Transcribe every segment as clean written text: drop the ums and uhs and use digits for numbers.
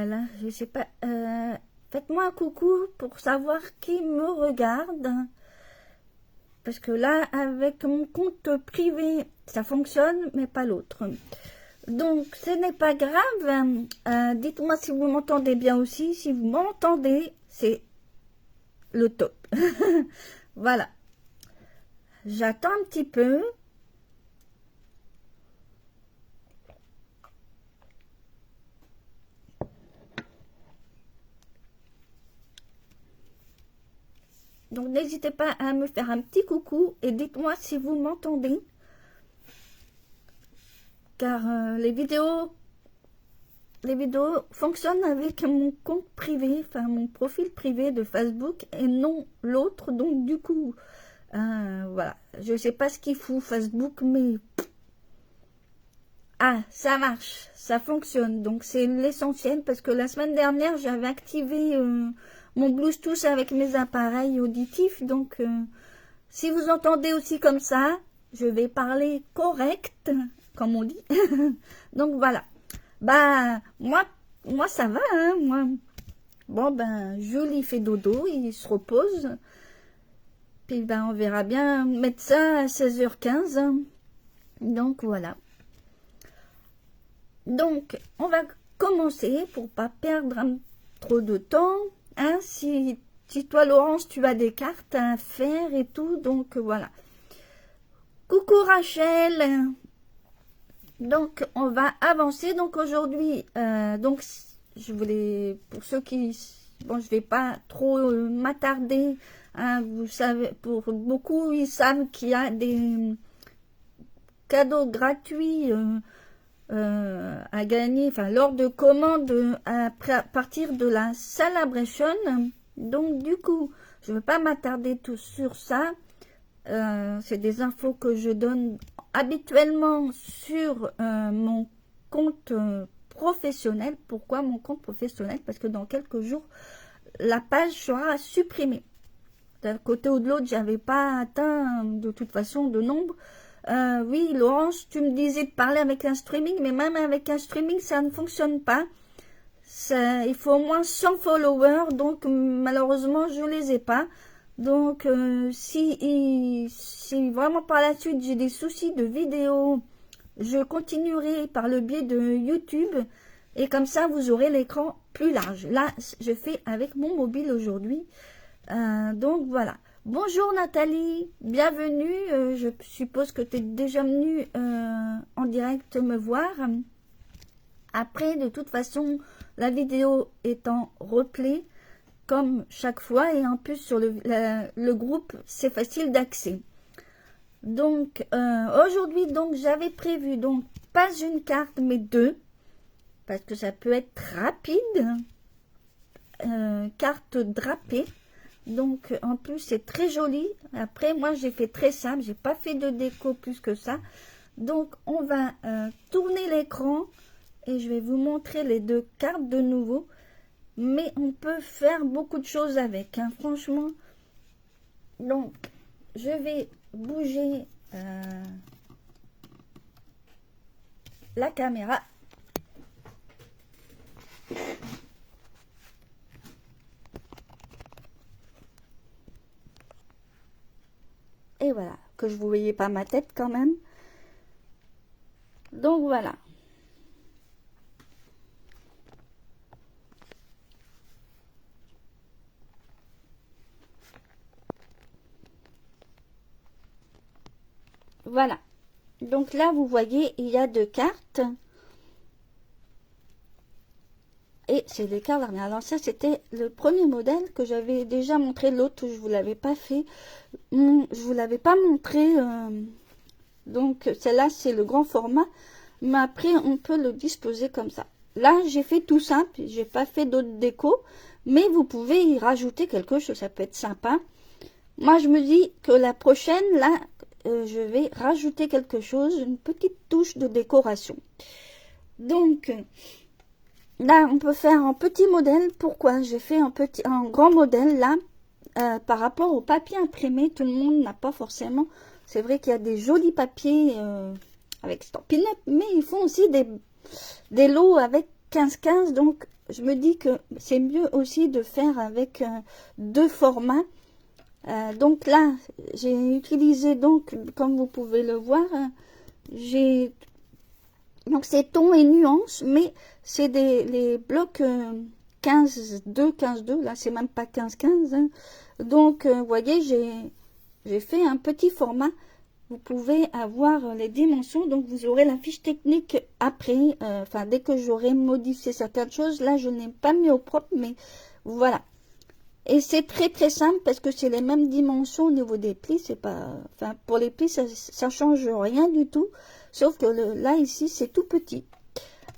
Voilà, je sais pas. Faites-moi un coucou pour savoir qui me regarde. Parce que là, avec mon compte privé, ça fonctionne, mais pas l'autre. Donc, ce n'est pas grave. Dites-moi si vous m'entendez bien aussi. Si vous m'entendez, c'est le top. Voilà. J'attends un petit peu. Donc, n'hésitez pas à me faire un petit coucou et dites-moi si vous m'entendez. Car les vidéos fonctionnent avec mon compte privé, enfin mon profil privé de Facebook et non l'autre. Donc, du coup, voilà. Je ne sais pas ce qu'il fout Facebook, mais... Ah, ça marche, ça fonctionne. Donc, c'est l'essentiel parce que la semaine dernière, j'avais activé mon Bluetooth avec mes appareils auditifs. Donc, si vous entendez aussi comme ça, je vais parler correct, comme on dit. Donc, voilà. Bah, moi ça va, hein, moi. Bon, ben, Julie fait dodo, il se repose. Puis, ben, on verra bien mettre ça à 16h15. Donc, voilà. Donc, on va commencer pour pas perdre trop de temps. Hein, si toi, Laurence, tu as des cartes à faire et tout, donc voilà. Coucou Rachel. Donc, on va avancer. Donc, aujourd'hui, donc, je voulais, pour ceux qui... Bon, je vais pas trop m'attarder. Hein, vous savez, pour beaucoup, ils savent qu'il y a des cadeaux gratuits à gagner, enfin lors de commandes à partir de la Celebration. Donc du coup, je ne veux pas m'attarder tout sur ça. C'est des infos que je donne habituellement sur mon compte professionnel. Pourquoi mon compte professionnel? Parce que dans quelques jours, la page sera supprimée. D'un côté ou de l'autre, j'avais pas atteint de toute façon de nombre. Oui, Laurence, tu me disais de parler avec un streaming, mais même avec un streaming, ça ne fonctionne pas. Il faut au moins 100 followers, donc malheureusement, je ne les ai pas. Donc, si vraiment par la suite, j'ai des soucis de vidéo, je continuerai par le biais de YouTube. Et comme ça, vous aurez l'écran plus large. Là, je fais avec mon mobile aujourd'hui. Donc, voilà. Bonjour Nathalie, bienvenue, je suppose que tu es déjà venue en direct me voir. Après, de toute façon, la vidéo est en replay, comme chaque fois, et en plus sur le groupe, c'est facile d'accès. Donc, aujourd'hui, donc j'avais prévu, donc, pas une carte, mais deux, parce que ça peut être rapide, carte drapée. Donc, en plus, c'est très joli. Après, moi, j'ai fait très simple. J'ai pas fait de déco plus que ça. Donc, on va tourner l'écran et je vais vous montrer les deux cartes de nouveau. Mais on peut faire beaucoup de choses avec, hein, franchement. Donc, je vais bouger la caméra. Et voilà, que je ne vous voyez pas ma tête quand même. Donc voilà. Voilà. Donc là, vous voyez, il y a deux cartes. Et c'est des cartes dernières. Alors ça, c'était le premier modèle que j'avais déjà montré. L'autre, je ne vous l'avais pas fait. Je ne vous l'avais pas montré. Donc celle-là, c'est le grand format. Mais après, on peut le disposer comme ça. Là, j'ai fait tout simple. J'ai pas fait d'autres déco. Mais vous pouvez y rajouter quelque chose. Ça peut être sympa. Moi, je me dis que la prochaine, là, je vais rajouter quelque chose. Une petite touche de décoration. Donc... Là, on peut faire un petit modèle. Pourquoi j'ai fait un grand modèle là par rapport au papier imprimé? Tout le monde n'a pas forcément. C'est vrai qu'il y a des jolis papiers avec Stampin' Up, mais ils font aussi des lots avec 15-15. Donc, je me dis que c'est mieux aussi de faire avec deux formats. Donc là, j'ai utilisé, donc, comme vous pouvez le voir, donc c'est ton et nuances, mais c'est les blocs 15-2, 15-2, là c'est même pas 15-15. Hein. Donc, vous voyez, j'ai fait un petit format. Vous pouvez avoir les dimensions, donc vous aurez la fiche technique après, enfin dès que j'aurai modifié certaines choses. Là, je n'ai pas mis au propre, mais voilà. Et c'est très très simple parce que c'est les mêmes dimensions au niveau des plis. C'est pas, enfin pour les plis, ça change rien du tout, sauf que là ici c'est tout petit.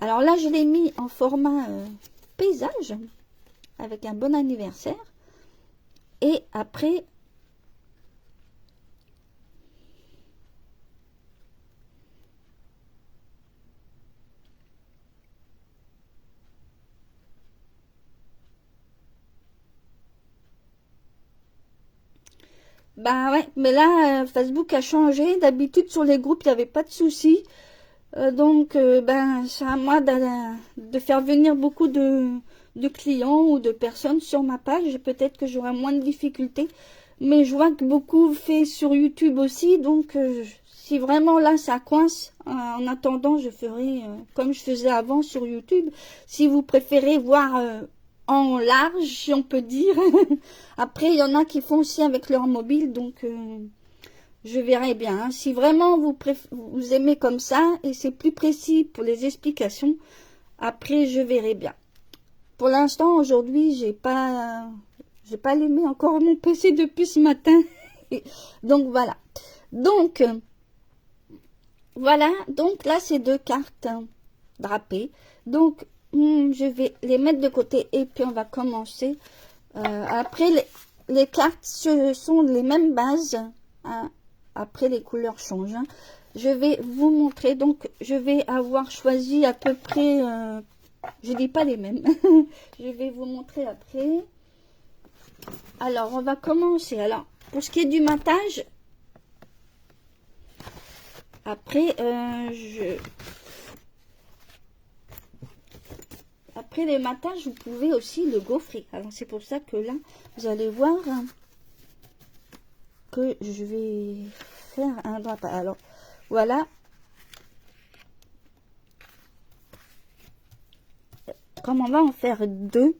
Alors là, je l'ai mis en format paysage avec un bon anniversaire. Et après, bah ouais, mais là, Facebook a changé. D'habitude, sur les groupes, il n'y avait pas de souci. Donc, ben, c'est à moi de faire venir beaucoup de clients ou de personnes sur ma page. Peut-être que j'aurai moins de difficultés. Mais je vois que beaucoup fait sur YouTube aussi. Donc, si vraiment là, ça coince, en attendant, je ferai comme je faisais avant sur YouTube. Si vous préférez voir en large, si on peut dire. Après, il y en a qui font aussi avec leur mobile. Donc... je verrai bien. Hein. Si vraiment vous aimez comme ça et c'est plus précis pour les explications, après je verrai bien. Pour l'instant, aujourd'hui, j'ai pas allumé encore mon PC depuis ce matin. Donc voilà. Donc voilà. Donc là, c'est deux cartes drapées. Donc je vais les mettre de côté et puis on va commencer. Après, les cartes, ce sont les mêmes bases. Hein. Après, les couleurs changent. Hein. Je vais vous montrer. Donc, je vais avoir choisi à peu près... je dis pas les mêmes. Je vais vous montrer après. Alors, on va commencer. Alors, pour ce qui est du matage... Après, Après les matages, vous pouvez aussi le gaufrer. Alors, c'est pour ça que là, vous allez voir... que je vais faire un drapage. Alors voilà, comme on va en faire deux,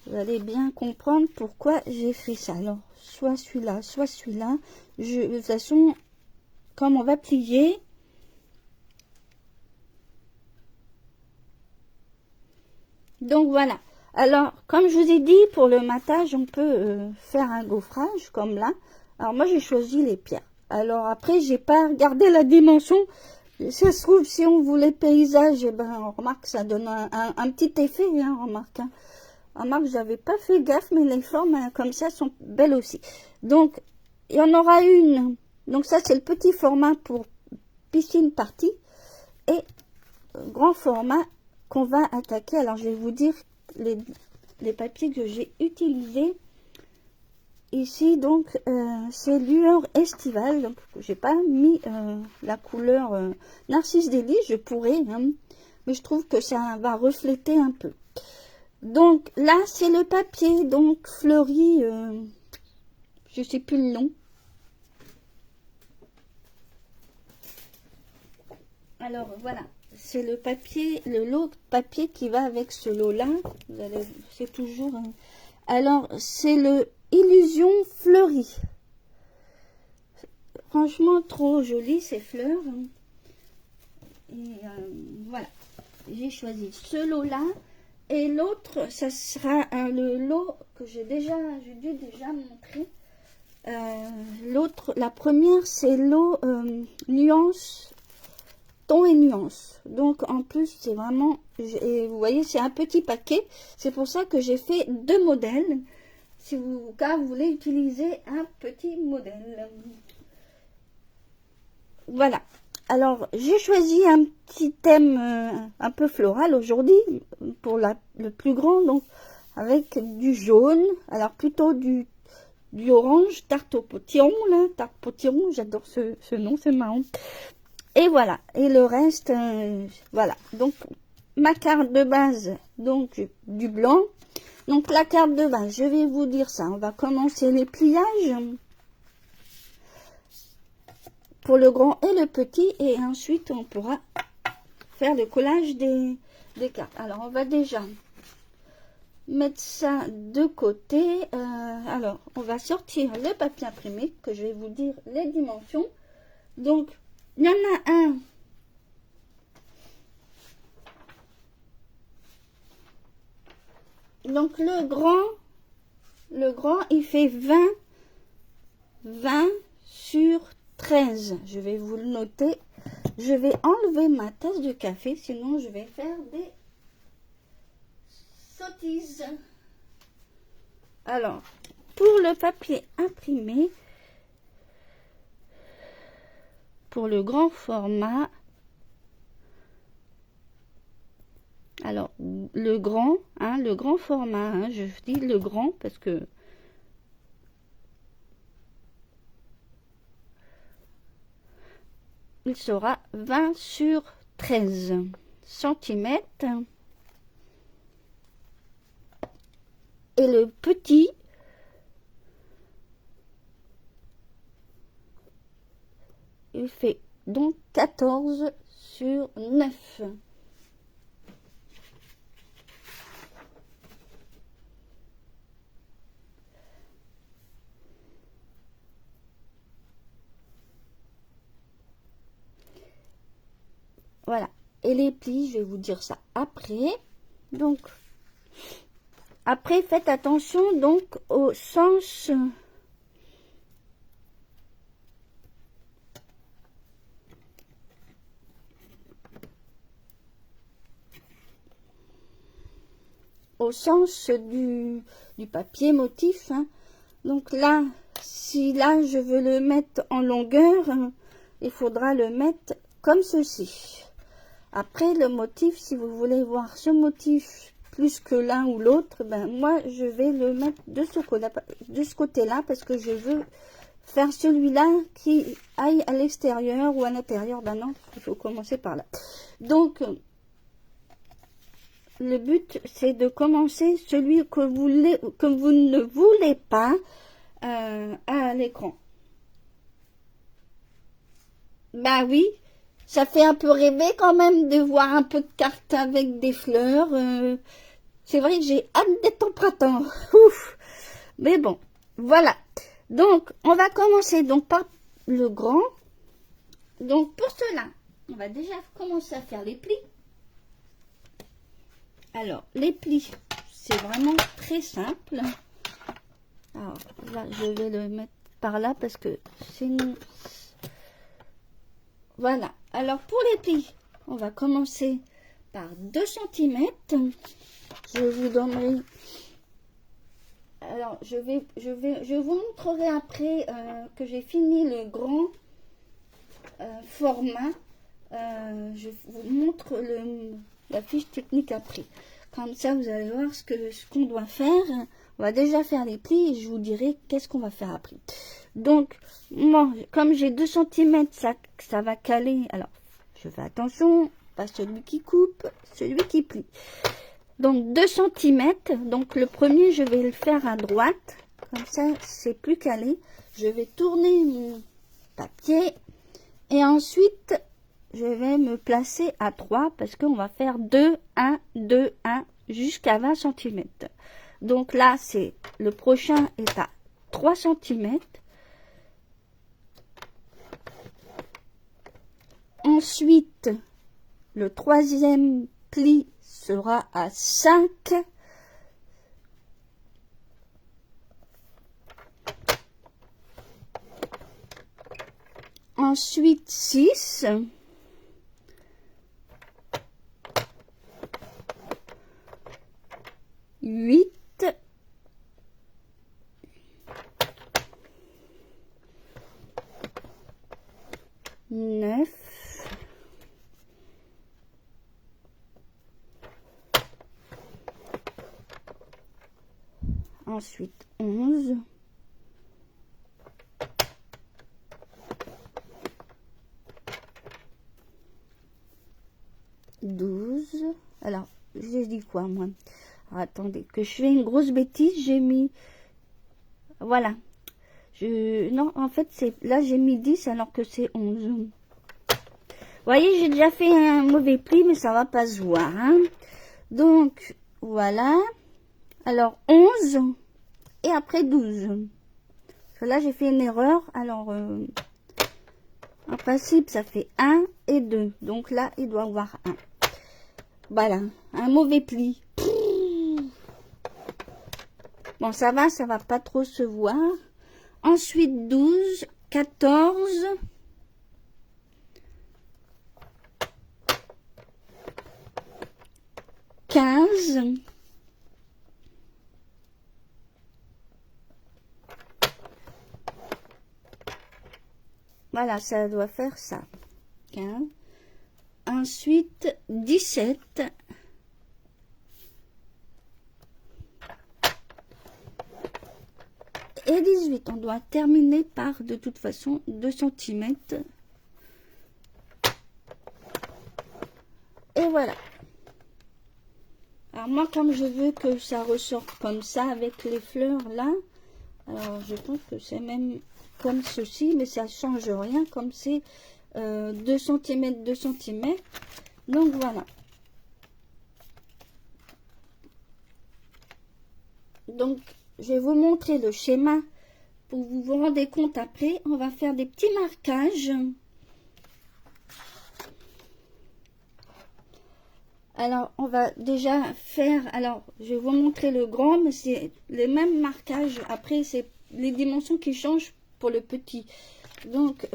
vous allez bien comprendre pourquoi j'ai fait ça. Alors soit celui-là, soit celui-là. De toute façon, comme on va plier, donc voilà. Alors comme je vous ai dit, pour le matage, on peut faire un gaufrage comme là. Alors moi j'ai choisi les pierres. Alors après j'ai pas regardé la dimension. Ça se trouve si on voulait paysage, eh ben on remarque ça donne un petit effet, hein, remarque. Hein. Remarque j'avais pas fait gaffe, mais les formes hein, comme ça sont belles aussi. Donc il y en aura une. Donc ça c'est le petit format pour piscine partie et grand format qu'on va attaquer. Alors je vais vous dire les papiers que j'ai utilisés. Ici, donc, c'est lueur estivale. Donc, j'ai pas mis la couleur Narcisse des Lys. Je pourrais, hein, mais je trouve que ça va refléter un peu. Donc, là, c'est le papier, donc, fleuri. Je sais plus le nom. Alors, voilà. C'est le papier, le lot de papier qui va avec ce lot-là. C'est toujours... Alors, c'est le Illusion fleurie. Franchement, trop joli ces fleurs. Et voilà. J'ai choisi ce lot-là. Et l'autre, ça sera le lot que j'ai dû déjà montrer. L'autre, la première, c'est l'eau nuance, ton et nuance. Donc, en plus, c'est vraiment... Et vous voyez, c'est un petit paquet. C'est pour ça que j'ai fait deux modèles. Si vous, car vous voulez utiliser un petit modèle. Voilà. Alors, j'ai choisi un petit thème un peu floral aujourd'hui pour le plus grand, donc avec du jaune. Alors, plutôt du orange, tarte au potiron, là, tarte potiron, j'adore ce nom, c'est marrant. Et voilà. Et le reste, voilà. Donc, ma carte de base, donc du blanc. Donc la carte de base, je vais vous dire ça. On va commencer les pliages pour le grand et le petit, et ensuite on pourra faire le collage des cartes. Alors on va déjà mettre ça de côté. Alors on va sortir le papier imprimé, que je vais vous dire les dimensions. Donc il y en a un donc le grand il fait 20 sur 13. Je vais vous le noter. Je vais enlever ma tasse de café, sinon je vais faire des sottises. Alors, pour le papier imprimé, pour le grand format, alors le grand format, hein, je dis le grand parce que il sera 20 sur 13 cm. Et le petit, il fait donc 14 sur 9. Voilà. Et les plis, je vais vous dire ça après. Donc, après, faites attention donc au sens du papier motif, hein. Donc là, si là je veux le mettre en longueur, hein, il faudra le mettre comme ceci. Après le motif, si vous voulez voir ce motif plus que l'un ou l'autre, ben moi je vais le mettre de ce côté-là parce que je veux faire celui-là qui aille à l'extérieur ou à l'intérieur. Ben non, il faut commencer par là. Donc le but c'est de commencer celui que vous ne voulez pas à l'écran. Bah oui, ça fait un peu rêver quand même de voir un peu de cartes avec des fleurs. C'est vrai que j'ai hâte d'être au printemps. Ouf. Mais bon, voilà. Donc, on va commencer donc par le grand. Donc, pour cela, on va déjà commencer à faire les plis. Alors, les plis, c'est vraiment très simple. Alors, là, je vais le mettre par là parce que sinon... Voilà. Alors, pour les plis, on va commencer par 2 cm. Je vous donnerai... Alors, je vous montrerai après que j'ai fini le grand format. Je vous montre la fiche technique après. Comme ça, vous allez voir ce qu'on doit faire. On va déjà faire les plis et je vous dirai qu'est-ce qu'on va faire après. Donc, moi, comme j'ai 2 cm, ça va caler. Alors, je fais attention, pas celui qui coupe, celui qui plie. Donc 2 cm, donc le premier je vais le faire à droite, comme ça c'est plus calé. Je vais tourner mon papier et ensuite je vais me placer à 3 parce qu'on va faire 2, 1, 2, 1 jusqu'à 20 cm. Donc là c'est le prochain est à 3 cm. Ensuite le troisième pli sera à 5. Ensuite 6. Huit. 9. Ensuite 11, 12, Alors, j'ai dit quoi, moi? Alors, attendez, que je fais une grosse bêtise, j'ai mis... Voilà. Non, en fait, là, j'ai mis 10 alors que c'est 11. Vous voyez, j'ai déjà fait un mauvais pli, mais ça va pas se voir. Hein. Donc, voilà. Alors, 11 et après 12. Parce que là, j'ai fait une erreur. Alors, en principe, ça fait 1 et 2. Donc là, il doit y avoir 1. Voilà, un mauvais pli. Bon, ça va pas trop se voir. Ensuite, 12, 14... 15, voilà, ça doit faire ça. 15. Ensuite, 17. Et 18. On doit terminer par, de toute façon, 2 cm. Et voilà. Alors moi, comme je veux que ça ressorte comme ça, avec les fleurs là, alors je pense que c'est même comme ceci, mais ça change rien, comme c'est 2 cm, 2 cm. Donc voilà. Donc, je vais vous montrer le schéma pour vous vous rendez compte après. On va faire des petits marquages. Alors, on va déjà faire... Alors, je vais vous montrer le grand, mais c'est les mêmes marquages. Après, c'est les dimensions qui changent pour le petit. Donc,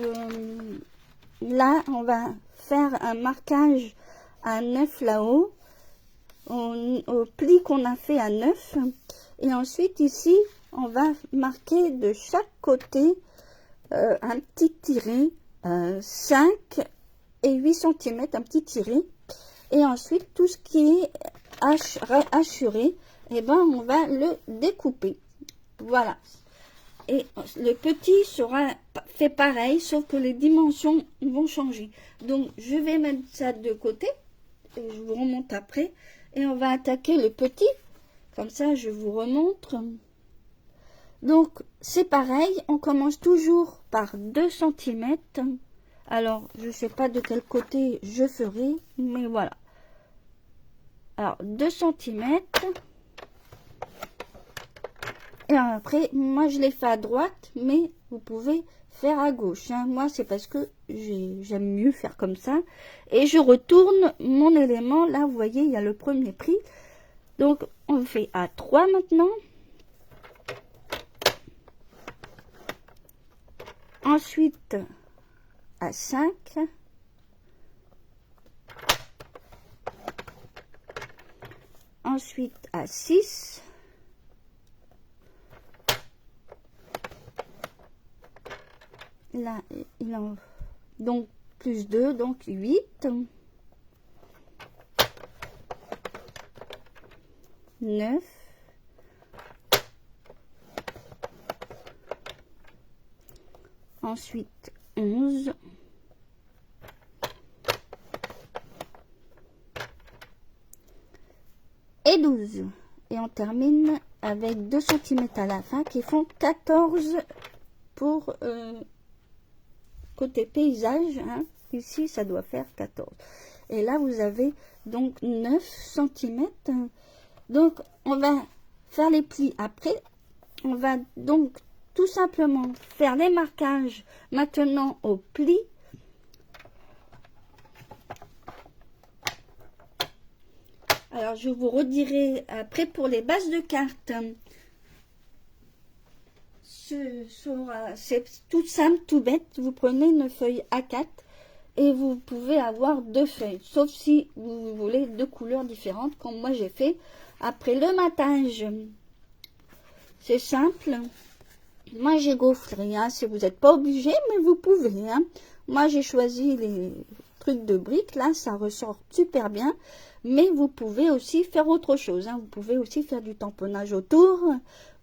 là, on va faire un marquage à 9 là-haut, au pli qu'on a fait à 9. Et ensuite, ici, on va marquer de chaque côté un petit tiret, 5 et 8 cm, un petit tiret. Et ensuite, tout ce qui est hachuré, eh ben, on va le découper. Voilà. Et le petit sera fait pareil, sauf que les dimensions vont changer. Donc, je vais mettre ça de côté. Et je vous remonte après. Et on va attaquer le petit. Comme ça, je vous remontre. Donc, c'est pareil. On commence toujours par 2 cm. Alors, je ne sais pas de quel côté je ferai, mais voilà. Alors, 2 cm. Et après, moi, je l'ai fait à droite, mais vous pouvez faire à gauche. Hein. Moi, c'est parce que j'aime mieux faire comme ça. Et je retourne mon élément. Là, vous voyez, il y a le premier pli. Donc, on fait à 3 maintenant. Ensuite, à 5. Ensuite, à 6. Là, il en... Donc, plus 2, donc 8. 9. Ensuite, 11. Et 12. Et on termine avec 2 cm à la fin qui font 14 pour côté paysage. Hein. Ici, ça doit faire 14. Et là, vous avez donc 9 cm. Donc, on va faire les plis après. On va donc tout simplement faire les marquages maintenant au pli. Alors, je vous redirai après pour les bases de cartes. C'est tout simple, tout bête. Vous prenez une feuille A4 et vous pouvez avoir 2 feuilles. Sauf si vous voulez 2 couleurs différentes, comme moi j'ai fait. Après le matage, c'est simple. Moi j'ai gaufré, hein, si vous n'êtes pas obligé, mais vous pouvez. Hein. Moi j'ai choisi les trucs de briques, là ça ressort super bien. Mais vous pouvez aussi faire autre chose. Hein. Vous pouvez aussi faire du tamponnage autour.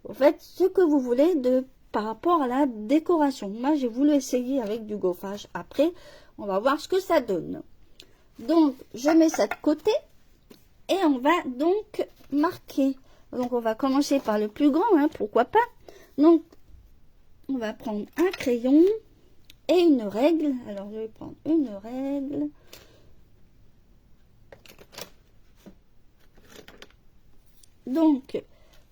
Vous faites ce que vous voulez par rapport à la décoration. Moi j'ai voulu essayer avec du gaufrage. Après, on va voir ce que ça donne. Donc je mets ça de côté. Et on va donc marquer. Donc on va commencer par le plus grand, hein, pourquoi pas. Donc on va prendre un crayon et une règle. Alors je vais prendre une règle. Donc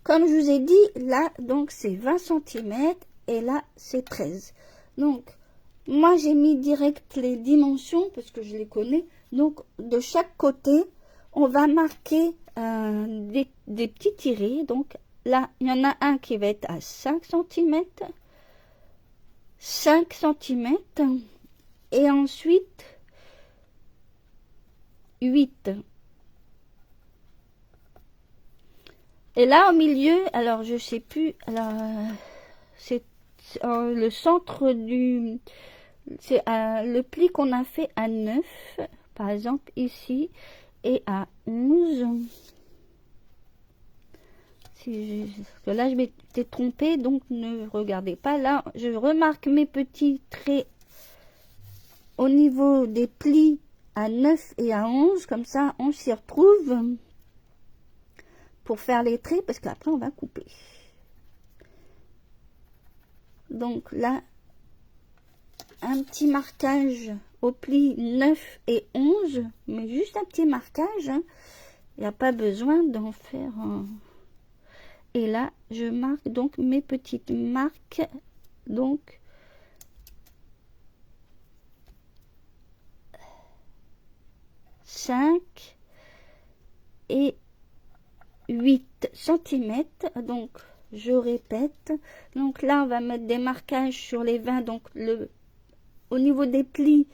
comme je vous ai dit, là donc c'est 20 cm et là c'est 13. Donc moi j'ai mis direct les dimensions parce que je les connais. Donc de chaque côté on va marquer des petits tirés. Donc là il y en a un qui va être à 5 cm, 5 cm et ensuite 8. Et là au milieu, alors je sais plus, alors c'est le centre du, c'est le pli qu'on a fait à 9 par exemple ici et à 11. Parce que là je m'étais trompée, donc ne regardez pas. Là je remarque mes petits traits au niveau des plis à 9 et à 11, comme ça on s'y retrouve pour faire les traits, parce qu'après on va couper. Donc là un petit marquage au pli 9 et 11, mais juste un petit marquage, hein. Il n'y a pas besoin d'en faire un. Et là je marque donc mes petites marques, donc et 8 cm. Donc je répète, donc là on va mettre des marquages sur les 20, donc au niveau des plis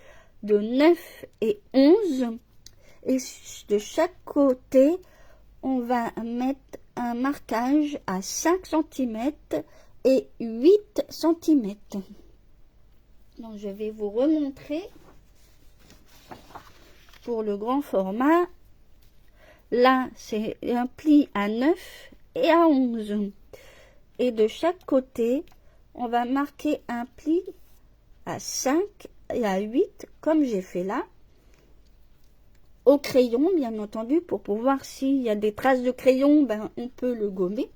de 9 et 11, et de chaque côté on va mettre un marquage à 5 cm et 8 cm. Donc je vais vous remontrer pour le grand format. Là c'est un pli à 9 et à 11, et de chaque côté on va marquer un pli à 5 et à 8 comme j'ai fait là, au crayon bien entendu, pour pouvoir, s'il y a des traces de crayon, ben on peut le gommer.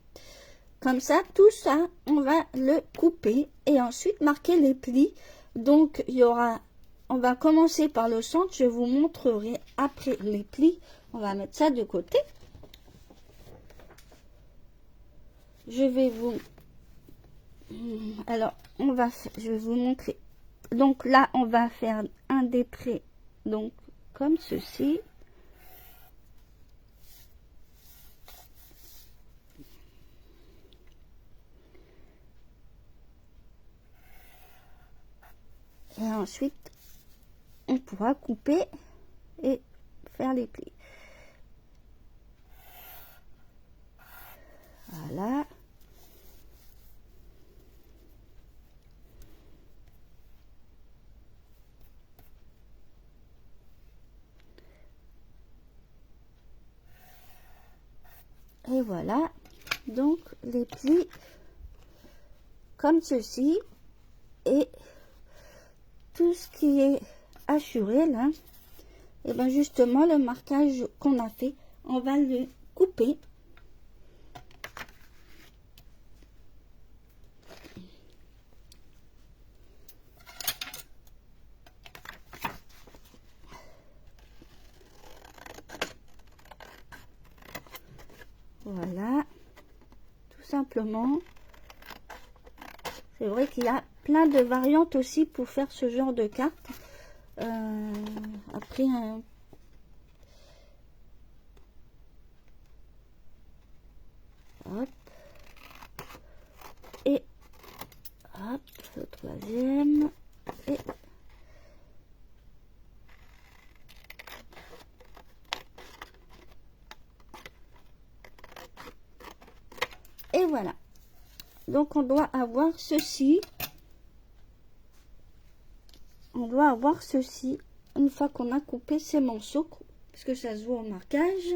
Comme ça, tout ça on va le couper et ensuite marquer les plis. Donc il y aura, on va commencer par le centre, je vous montrerai après les plis. On va mettre ça de côté. Je vais vous, alors je vais vous montrer. Donc là on va faire un des traits, donc comme ceci. Et ensuite on pourra couper et faire les plis. Voilà. Et voilà, donc les plis comme ceci, et tout ce qui est assuré là, et bien justement le marquage qu'on a fait, on va le couper. Voilà, tout simplement. C'est vrai qu'il y a plein de variantes aussi pour faire ce genre de carte. Après hop, et hop, le troisième, et voilà. Donc on doit avoir ceci. On doit avoir ceci une fois qu'on a coupé ces morceaux, parce que ça se voit au marquage.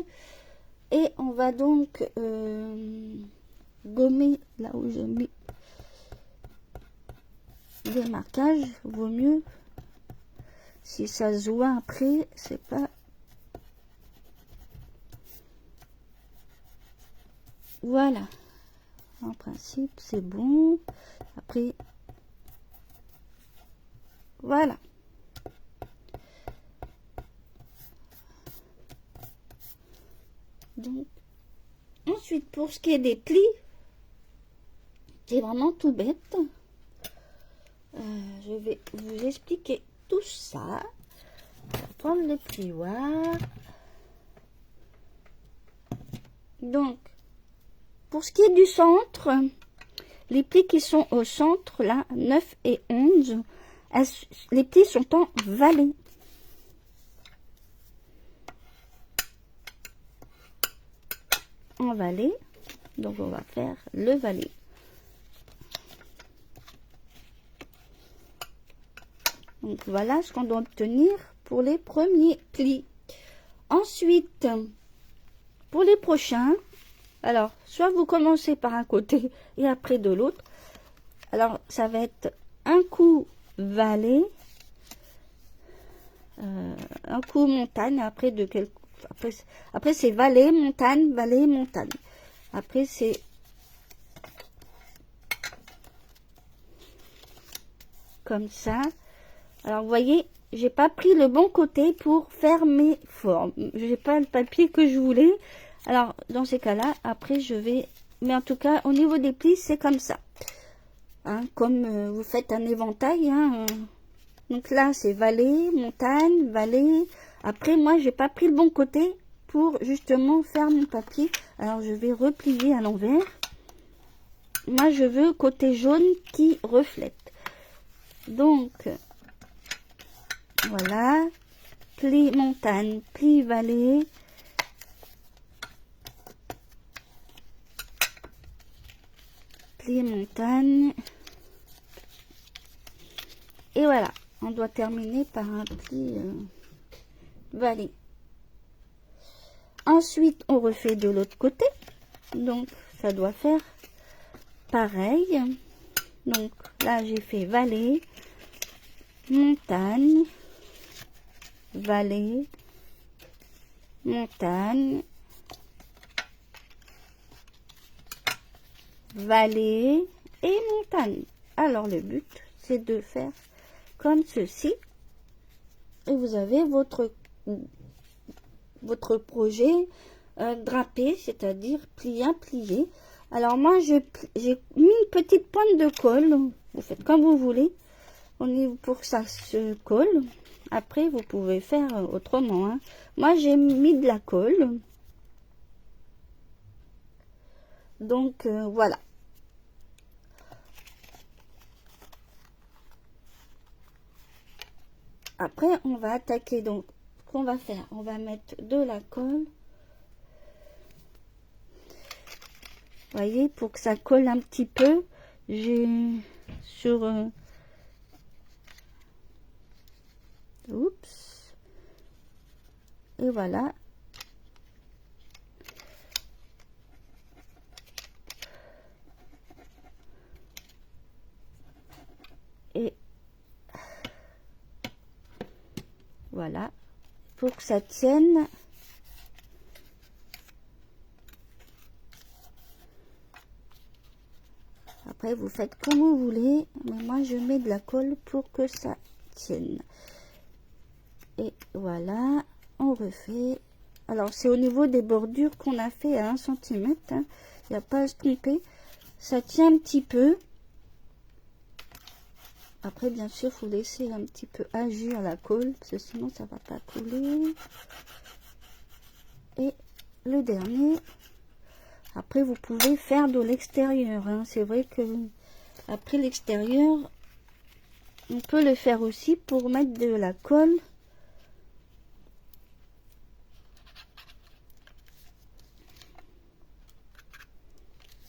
Et on va donc gommer là où j'ai mis des marquages. Vaut mieux, si ça se voit après, c'est pas Voilà. En principe, c'est bon. Après, voilà. Donc, ensuite, pour ce qui est des plis, c'est vraiment tout bête. Je vais vous expliquer tout ça. On va prendre le plioir. Donc, pour ce qui est du centre, les plis qui sont au centre, là, 9 et 11, les plis sont en valet. En valet. Donc, on va faire le valet. Donc, voilà ce qu'on doit obtenir pour les premiers plis. Ensuite, pour les prochains, alors, soit vous commencez par un côté et après de l'autre. Alors, ça va être un coup valet, un coup montagne, après de quel après c'est valet, montagne, valet, montagne. Après, c'est comme ça. Alors, vous voyez, j'ai pas pris le bon côté pour faire mes formes. J'ai pas le papier que je voulais. Alors, dans ces cas-là, après, je vais... Mais en tout cas, au niveau des plis, c'est comme ça. Hein, comme vous faites un éventail. Hein, donc là, c'est valet, montagne, valet. Après, moi, j'ai pas pris le bon côté pour justement faire mon papier. Alors, je vais replier à l'envers. Moi, je veux côté jaune qui reflète. Donc, voilà. Pli montagne, pli valet. Pli montagne. Et voilà. On doit terminer par un pli valet. Ensuite, on refait de l'autre côté. Donc, ça doit faire pareil. Donc, là, j'ai fait valet, montagne, valet, montagne, valet et montagne. Alors, le but, c'est de faire comme ceci. Et vous avez votre projet drapé, c'est-à-dire plié à plié. Alors moi, j'ai mis une petite pointe de colle. Vous faites comme vous voulez. Pour que ça se colle. Après, vous pouvez faire autrement. Hein. Moi, j'ai mis de la colle. Donc, voilà. Après, on va attaquer. Donc, ce qu'on va faire, on va mettre de la colle. Vous voyez, pour que ça colle un petit peu, j'ai sur... oups. Et voilà. Et voilà. Pour que ça tienne. Après, vous faites comme vous voulez. Mais moi, je mets de la colle pour que ça tienne. Et voilà. On refait. Alors, c'est au niveau des bordures qu'on a fait à 1 cm. Hein. Il n'y a pas à se tromper. Ça tient un petit peu. Après, bien sûr, il faut laisser un petit peu agir la colle. Parce que sinon, ça ne va pas couler. Et le dernier... Après, vous pouvez faire de l'extérieur. Hein. C'est vrai que après l'extérieur, on peut le faire aussi pour mettre de la colle.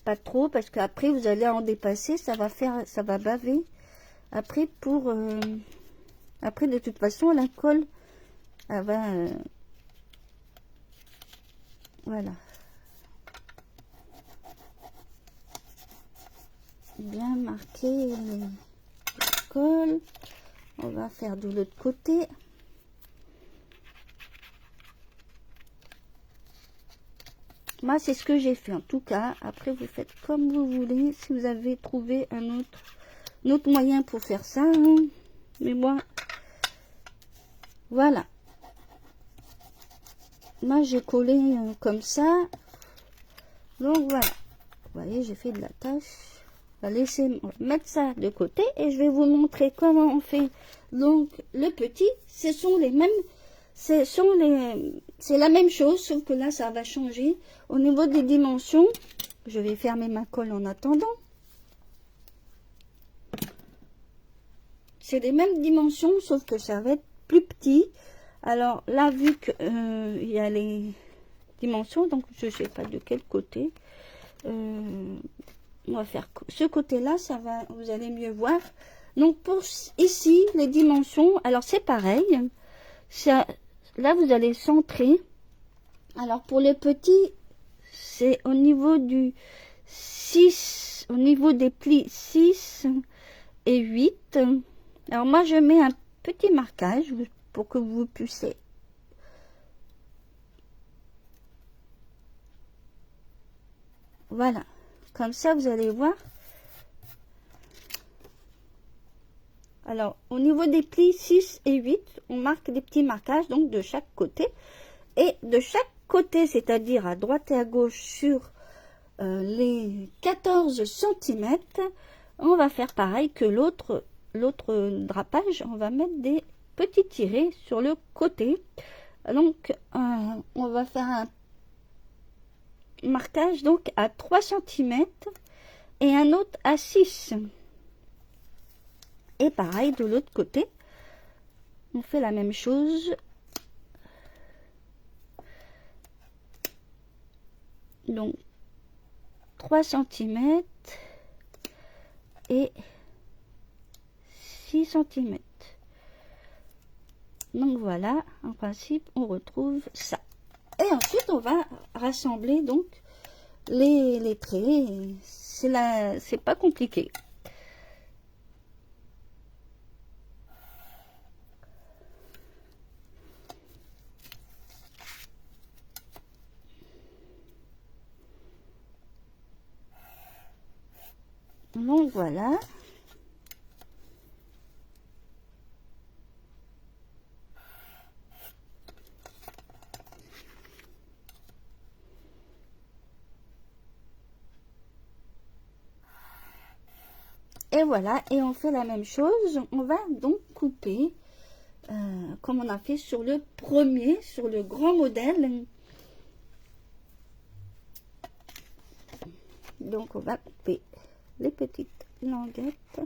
Pas trop, parce qu'après, vous allez en dépasser, ça va baver. Après, après, de toute façon, la colle, elle va... voilà. Bien marquer la colle. On va faire de l'autre côté. Moi, c'est ce que j'ai fait en tout cas. Après, vous faites comme vous voulez. Si vous avez trouvé un autre moyen pour faire ça. Hein. Mais moi, voilà. Moi, j'ai collé comme ça. Donc, voilà. Vous voyez, j'ai fait de la tâche. On va laisser mettre ça de côté. Et je vais vous montrer comment on fait. Donc, le petit, ce sont les mêmes... C'est la même chose, sauf que là, ça va changer. Au niveau des dimensions, je vais fermer ma colle en attendant. C'est les mêmes dimensions, sauf que ça va être plus petit. Alors là, vu que il y a les dimensions, donc je ne sais pas de quel côté. On va faire ce côté-là, ça va, vous allez mieux voir. Donc pour ici, les dimensions, alors c'est pareil. Ça, là, vous allez centrer. Alors, pour les petits, c'est au niveau du 6, au niveau des plis 6 et 8. Alors, moi, je mets un petit marquage pour que vous puissiez. Voilà. Comme ça, vous allez voir. Alors, au niveau des plis 6 et 8, on marque des petits marquages, donc de chaque côté. Et de chaque côté, c'est-à-dire à droite et à gauche sur les 14 cm, on va faire pareil que l'autre drapage. On va mettre des petits tirets sur le côté. Donc, on va faire un marquage donc à 3 cm et un autre à 6. Et pareil de l'autre côté, on fait la même chose. Donc 3 cm et 6 cm. Donc voilà, en principe, on retrouve ça. Et ensuite, on va rassembler donc les traits. C'est pas compliqué. Donc voilà. Et voilà, et on fait la même chose. On va donc couper comme on a fait sur le premier, sur le grand modèle. Donc on va couper les petites languettes,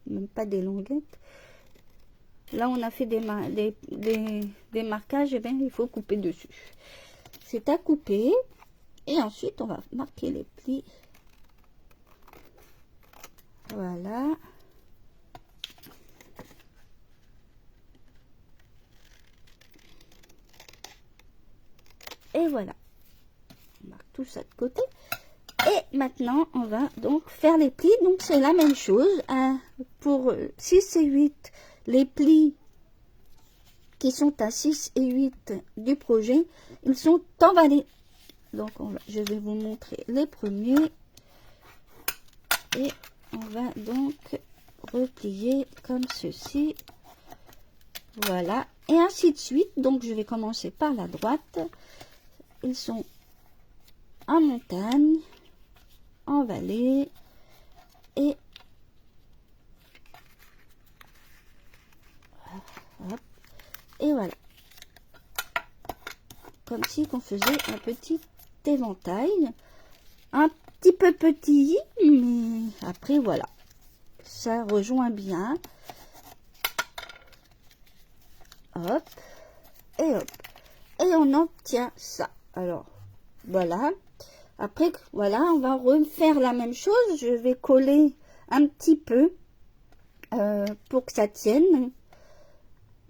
même pas des languettes. Là on a fait des marquages, et bien il faut couper dessus. C'est à couper et ensuite on va marquer les plis. Voilà. Et voilà. On marque tout ça de côté. Et maintenant, on va donc faire les plis. Donc, c'est la même chose. Hein, pour 6 et 8, les plis qui sont à 6 et 8 du projet, ils sont emballés. Donc, je vais vous montrer les premiers. Et on va donc replier comme ceci. Voilà. Et ainsi de suite. Donc, je vais commencer par la droite. Ils sont en montagne, en vallée et hop, et voilà, comme si on faisait un petit éventail, un petit peu petit, mais après voilà, ça rejoint bien. Hop et hop, et on obtient ça. Alors voilà. Après, voilà, on va refaire la même chose. Je vais coller un petit peu pour que ça tienne.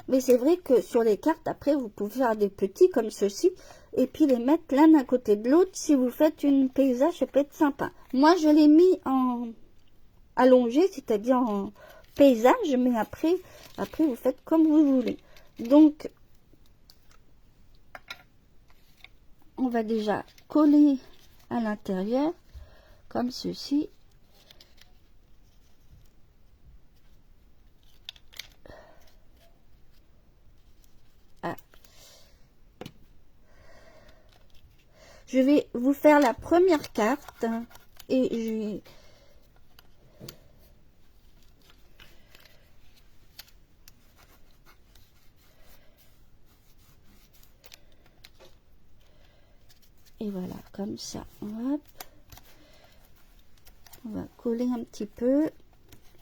Mais c'est vrai que sur les cartes, après, vous pouvez faire des petits comme ceci. Et puis les mettre l'un à côté de l'autre. Si vous faites une paysage, ça peut être sympa. Moi, je l'ai mis en allongé, c'est-à-dire en paysage. Mais après, vous faites comme vous voulez. Donc, on va déjà coller à l'intérieur comme ceci. Ah. Je vais vous faire la première carte et je vais... Et voilà, comme ça. Hop. On va coller un petit peu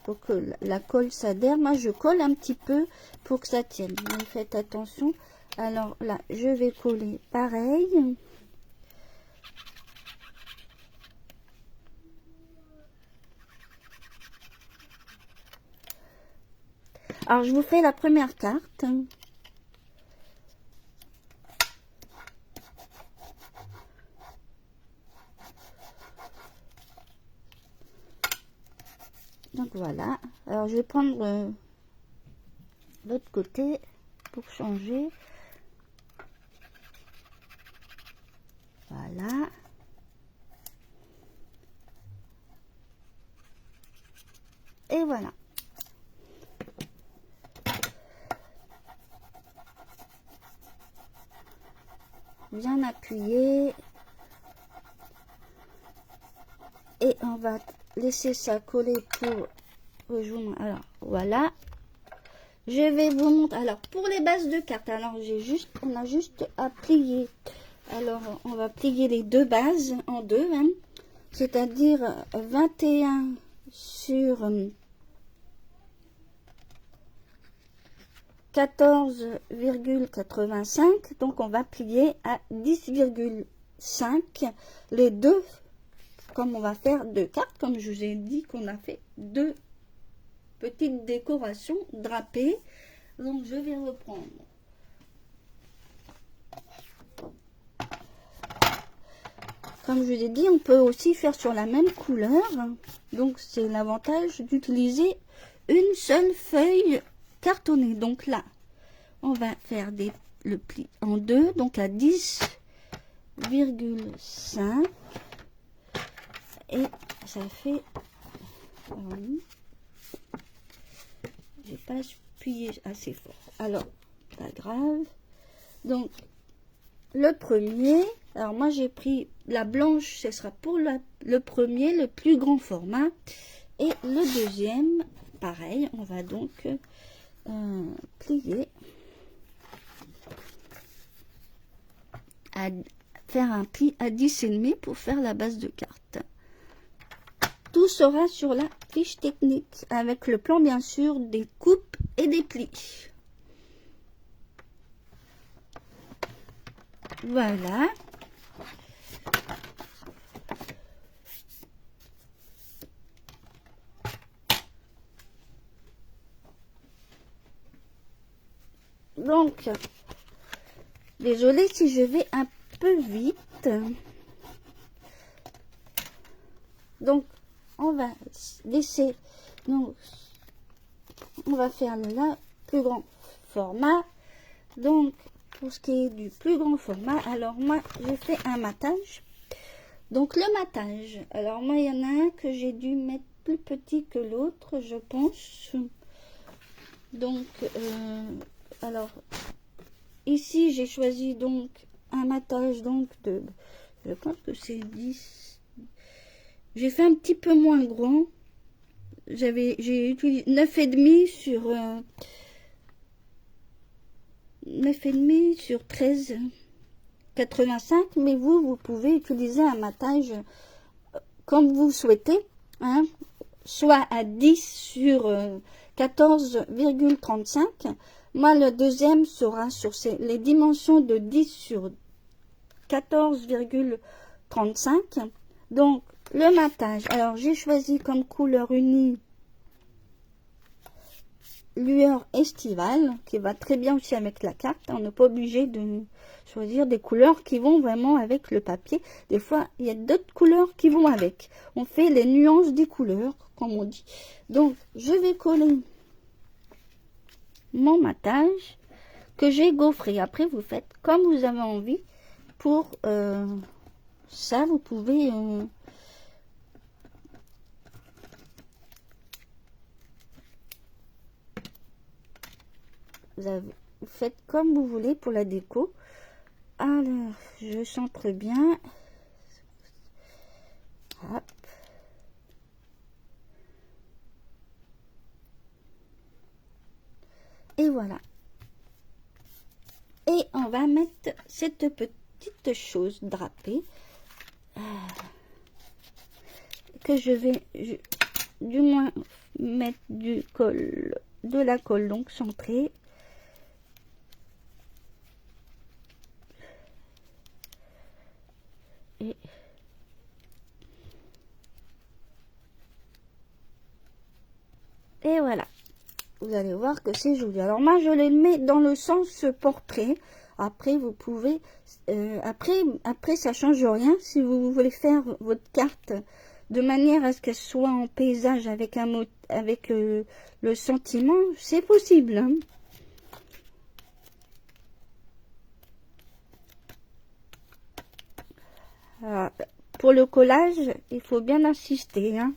pour que la colle s'adhère. Moi, je colle un petit peu pour que ça tienne. Mais faites attention. Alors là, je vais coller pareil. Alors, je vous fais la première carte. Donc voilà. Alors, je vais prendre l'autre côté pour changer. Voilà. Et voilà. Bien appuyé. Et on va laisser ça coller pour rejoindre. Alors, voilà. Je vais vous montrer. Alors, pour les bases de cartes, alors on a juste à plier. Alors, on va plier les deux bases en deux, hein, c'est-à-dire 21 sur 14,85. Donc, on va plier à 10,5 les deux, comme on va faire deux cartes, comme je vous ai dit qu'on a fait deux petites décorations drapées. Donc, je vais reprendre. Comme je vous ai dit, on peut aussi faire sur la même couleur. Donc, c'est l'avantage d'utiliser une seule feuille cartonnée. Donc là, on va faire le pli en deux, donc à 10,5. Et ça fait... j'ai pas appuyé assez fort. Alors, pas grave. Donc, le premier... Alors moi j'ai pris la blanche, ce sera pour le premier, le plus grand format. Et le deuxième, pareil, on va donc plier, faire un pli à 10,5 pour faire la base de carte. Tout sera sur la fiche technique, avec le plan bien sûr des coupes et des plis. Voilà. Donc, désolée si je vais un peu vite. Donc, on va laisser, donc, on va faire le plus grand format. Donc, pour ce qui est du plus grand format, alors moi, je fais un matage. Donc, le matage, alors moi, il y en a un que j'ai dû mettre plus petit que l'autre, je pense. Donc, alors, ici, j'ai choisi donc un matage donc de, je pense que c'est 10. J'ai fait un petit peu moins grand. J'ai utilisé 9,5 sur 9,5 sur 13,85. Mais vous pouvez utiliser un matage comme vous souhaitez, hein, soit à 10 sur 14,35. Moi, le deuxième sera sur les dimensions de 10 sur 14,35. Donc, le matage. Alors, j'ai choisi comme couleur unie lueur estivale, qui va très bien aussi avec la carte. On n'est pas obligé de choisir des couleurs qui vont vraiment avec le papier. Des fois, il y a d'autres couleurs qui vont avec. On fait les nuances des couleurs, comme on dit. Donc, je vais coller mon matage que j'ai gaufré. Après, vous faites comme vous avez envie pour ça, vous pouvez vous faites comme vous voulez pour la déco. Alors, je centre bien. Hop. Et voilà. Et on va mettre cette petite chose drapée que je vais du moins mettre de la colle donc centrée. Et voilà. Vous allez voir que c'est joli. Alors moi je les mets dans le sens portrait. Après vous pouvez après ça change rien. Si vous voulez faire votre carte de manière à ce qu'elle soit en paysage avec un mot, avec le sentiment, c'est possible, hein. Alors, pour le collage, il faut bien insister, hein.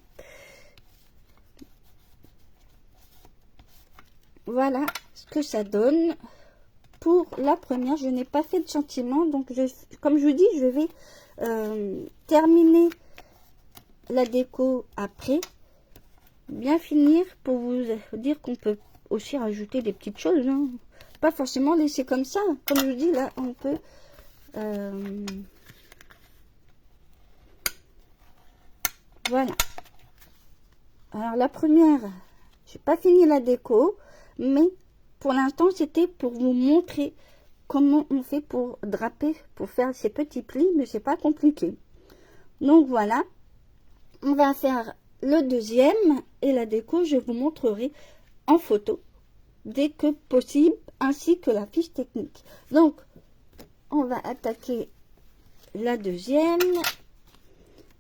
Voilà ce que ça donne pour la première. Je n'ai pas fait de sentiment, donc comme je vous dis, je vais terminer la déco après, bien finir, pour vous dire qu'on peut aussi rajouter des petites choses, hein. Pas forcément laisser comme ça. Comme je vous dis, là on peut voilà. Alors la première, j'ai pas fini la déco, mais pour l'instant c'était pour vous montrer comment on fait pour draper, pour faire ces petits plis, mais c'est pas compliqué. Donc voilà, on va faire le deuxième et la déco je vous montrerai en photo dès que possible, ainsi que la fiche technique. Donc on va attaquer la deuxième.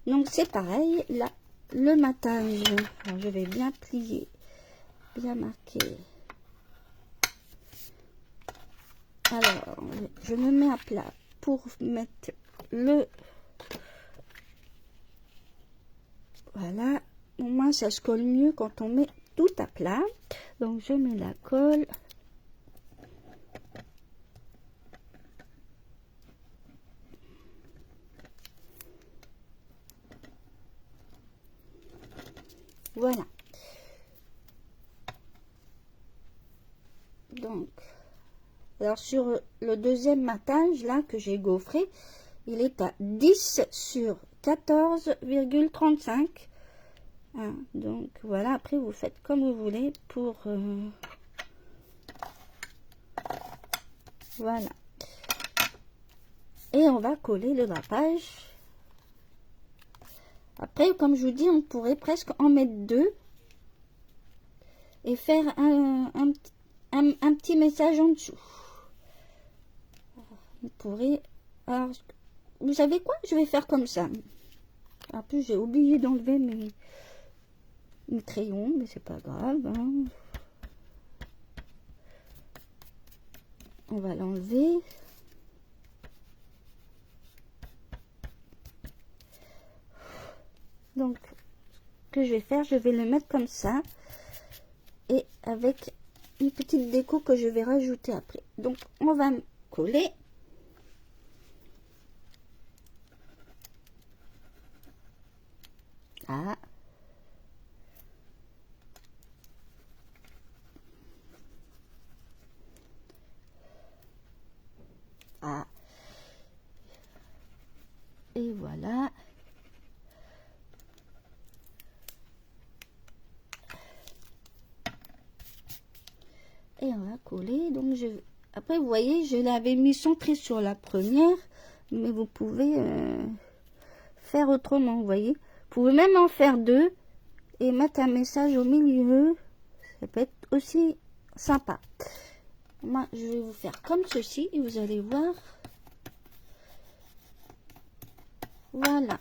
Donc c'est pareil, là le matage, alors je vais bien plier, bien marquer. Alors je me mets à plat pour mettre le, voilà, au moins ça se colle mieux quand on met tout à plat. Donc je mets la colle. Voilà. Donc, alors sur le deuxième matage là que j'ai gaufré, il est à 10 sur 14,35. Hein, donc voilà, après vous faites comme vous voulez pour voilà. Et on va coller le drapage. Après, comme je vous dis, on pourrait presque en mettre deux et faire un petit message en dessous. Vous pourrez... Alors, vous savez quoi? Je vais faire comme ça. En plus, j'ai oublié d'enlever mes crayons, mais c'est pas grave, hein. On va l'enlever. Donc, ce que je vais faire, je vais le mettre comme ça. Et avec une petite déco que je vais rajouter après. Donc, on va coller. Ah. Ah. Et voilà. Et on va coller. Donc après vous voyez, je l'avais mis centré sur la première, mais vous pouvez faire autrement, vous voyez. Vous pouvez même en faire deux et mettre un message au milieu. Ça peut être aussi sympa. Moi je vais vous faire comme ceci et vous allez voir. Voilà.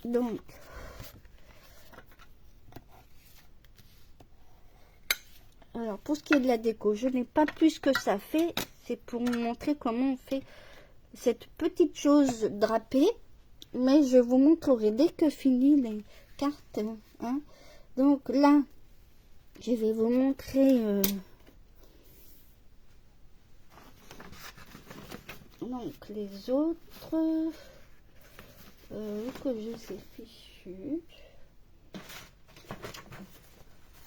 Donc pour ce qui est de la déco. Je n'ai pas plus que ça fait. C'est pour vous montrer comment on fait cette petite chose drapée. Mais je vous montrerai dès que fini les cartes. Hein. Donc là, je vais vous montrer donc les autres que je sais fichu.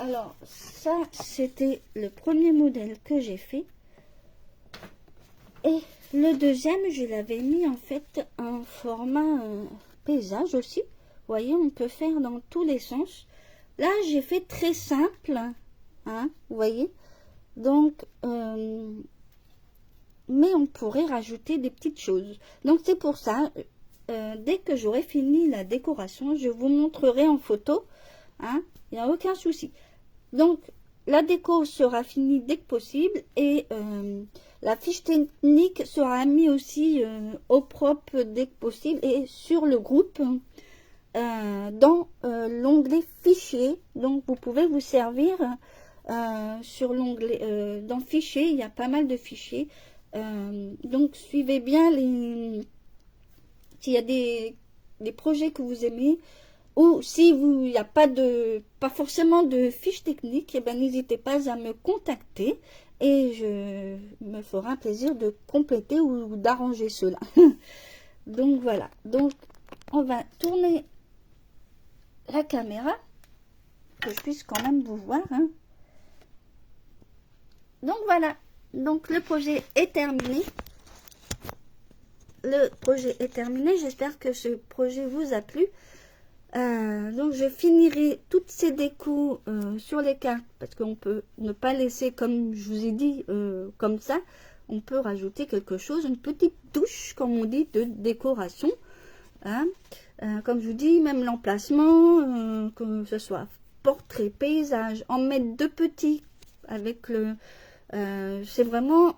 Alors ça, c'était le premier modèle que j'ai fait. Et le deuxième, je l'avais mis en fait en format paysage aussi. Vous voyez, on peut faire dans tous les sens. Là, j'ai fait très simple. Hein, vous voyez. Donc, mais on pourrait rajouter des petites choses. Donc, c'est pour ça, dès que j'aurai fini la décoration, je vous montrerai en photo. Hein, il n'y a aucun souci. Donc, la déco sera finie dès que possible et la fiche technique sera mise aussi au propre dès que possible et sur le groupe dans l'onglet fichier. Donc, vous pouvez vous servir sur l'onglet dans fichier. Il y a pas mal de fichiers. Donc, suivez bien s'il y a des projets que vous aimez. Ou si il n'y a pas forcément de fiche technique, eh ben, n'hésitez pas à me contacter et je me ferai un plaisir de compléter ou d'arranger cela. Donc voilà, donc on va tourner la caméra, que je puisse quand même vous voir. Hein. Donc voilà, donc le projet est terminé. Le projet est terminé, j'espère que ce projet vous a plu. Donc je finirai toutes ces décos sur les cartes parce qu'on peut ne pas laisser comme je vous ai dit comme ça. On peut rajouter quelque chose, une petite touche comme on dit de décoration. Hein. Comme je vous dis, même l'emplacement, que ce soit portrait, paysage, en mettre deux petits avec le... c'est vraiment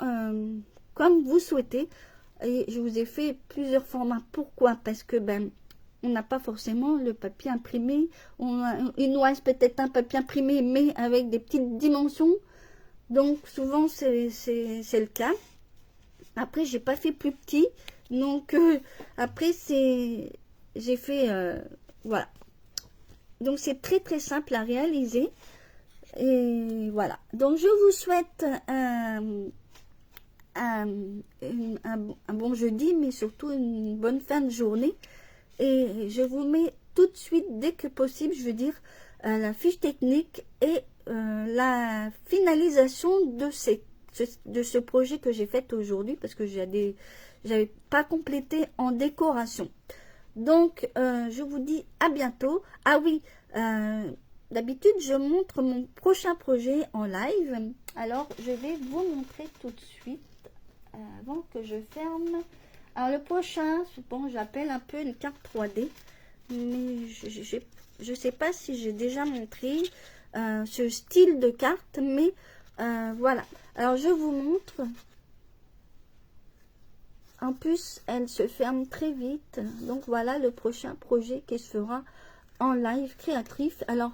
comme vous souhaitez. Et je vous ai fait plusieurs formats. Pourquoi? Parce que on n'a pas forcément le papier imprimé. Il nous reste peut-être un papier imprimé, mais avec des petites dimensions. Donc, souvent, c'est le cas. Après, j'ai pas fait plus petit. Donc, après, j'ai fait... voilà. Donc, c'est très, très simple à réaliser. Et voilà. Donc, je vous souhaite un bon jeudi, mais surtout une bonne fin de journée. Et je vous mets tout de suite, dès que possible, je veux dire, la fiche technique et la finalisation de ce projet que j'ai fait aujourd'hui, parce que j'avais pas complété en décoration. Donc, je vous dis à bientôt. Ah oui, d'habitude, je montre mon prochain projet en live. Alors, je vais vous montrer tout de suite, avant que je ferme. Alors le prochain, bon, j'appelle un peu une carte 3D, mais je sais pas si j'ai déjà montré ce style de carte, mais voilà. Alors je vous montre. En plus, elle se ferme très vite. Donc voilà le prochain projet qui se fera en live créatif. Alors,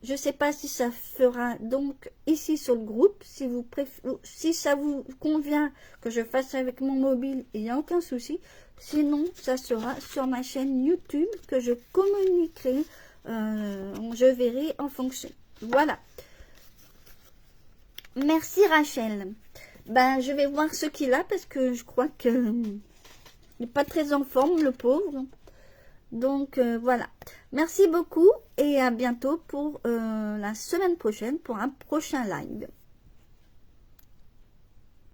je sais pas si ça fera donc ici sur le groupe. Si ça vous convient que je fasse avec mon mobile, il n'y a aucun souci. Sinon, ça sera sur ma chaîne YouTube que je communiquerai. Je verrai en fonction. Voilà. Merci Rachel. Je vais voir ce qu'il a parce que je crois que n'est pas très en forme, le pauvre. Donc voilà, merci beaucoup et à bientôt pour la semaine prochaine pour un prochain live.